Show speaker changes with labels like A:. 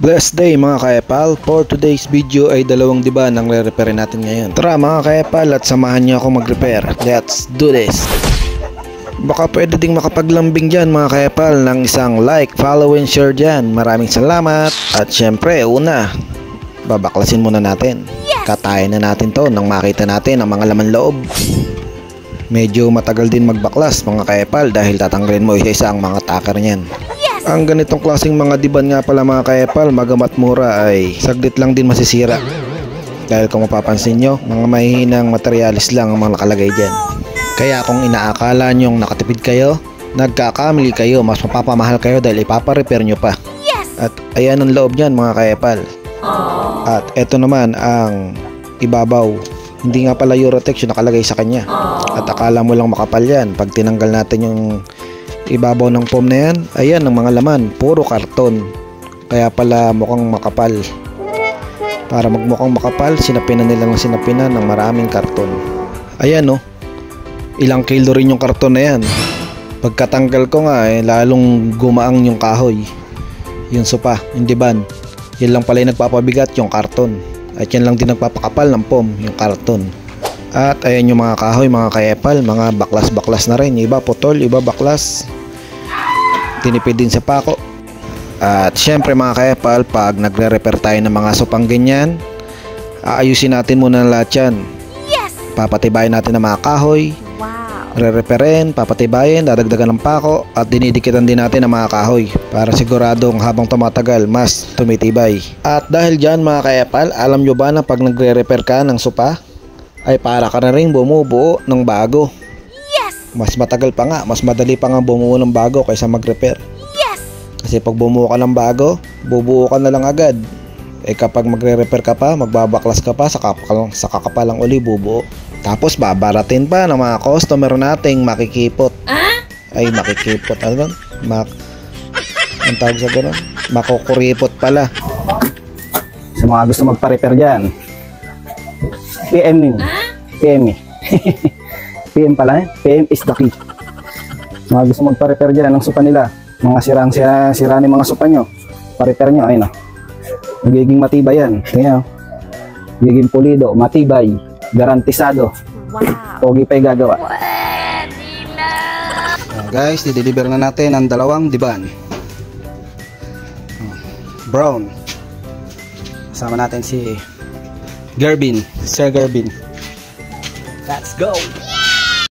A: Blessed day mga kaepal. For today's video ay dalawang diban ang re-repair natin ngayon. Tara mga kaepal at samahan niyo ako mag-repair. Let's do this. Baka pwede ding makapaglambing dyan mga kaepal ng isang like, follow and share dyan. Maraming salamat. At syempre una, babaklasin muna natin. Katayin na natin to nang makita natin ang mga laman loob. Medyo matagal din magbaklas mga kaepal dahil tatanggalin mo isa-isa ang mga takar niyan. Ang ganitong klaseng mga diban nga pala mga kaepal, magamat mura ay saglit lang din masisira. Dahil kung mapapansin nyo, mga mahihinang materialis lang ang mga nakalagay dyan. Kaya kung inaakala nyong nakatipid kayo, nagkakamali kayo, mas mapapamahal kayo dahil ipaparepair nyo pa. At ayan ang loob nyan mga kaepal. At eto naman ang ibabaw. Hindi nga pala Eurotex yung nakalagay sa kanya. At akala mo lang makapal yan. Pag tinanggal natin yung ibabaw ng foam na yan, ayan ang mga laman, puro karton. Kaya pala mukhang makapal. Para magmukhang makapal, sinapinan nilang sinapinan ng maraming karton. Ayan oh, ilang kilo rin yung karton na yan. Pagkatanggal ko nga lalong gumaang yung kahoy, yung sopa, yung diban. Yan lang pala yung nagpapabigat, yung karton. At yan lang din nagpapakapal ng foam, yung karton. At ayan yung mga kahoy mga kaepal, mga baklas-baklas na rin. Iba putol, iba baklas. Tinipid din sa pako. At syempre mga kaepal, pag nagre-repair tayo ng mga sopang ganyan, aayusin natin muna lahat yan. Papatibayin natin ang mga kahoy. Re-repairin, papatibayin, dadagdagan ng pako, at dinidikitan din natin ang mga kahoy para siguradong habang tumatagal mas tumitibay. At dahil dyan mga kaepal, alam nyo ba na pag nagre-repair ka ng sopa ay para ka na rin bumubuo ng bago. Mas matagal pa nga, mas madali pa nga bumuo ng bago kaysa mag-repair. Kasi pag bumuo ka ng bago, bubuo ka na lang agad. Kapag magre-repair ka pa, magbabaklas ka pa, saka ka pa lang uli bubuo. Tapos babaratin pa ng mga customer nating makikipot. Ay makikipot, ano doon? Ang tawag sa gano'n? Makukuripot pala.
B: Sa mga gusto magpa-repair dyan, PM PM pala PM is the key. Mga gusto magpa-repair dyan ng sopa nila, mga sira ni mga sopa nyo, pa-repair nyo, ayun o. Magiging matibay yan. Kaya magiging pulido, matibay, garantisado. Pogi pa yung gagawa.
A: Guys, dideliver na natin ang dalawang diban. Brown. Kasama natin si Gerbin, Sir Gerbin.
B: Let's go!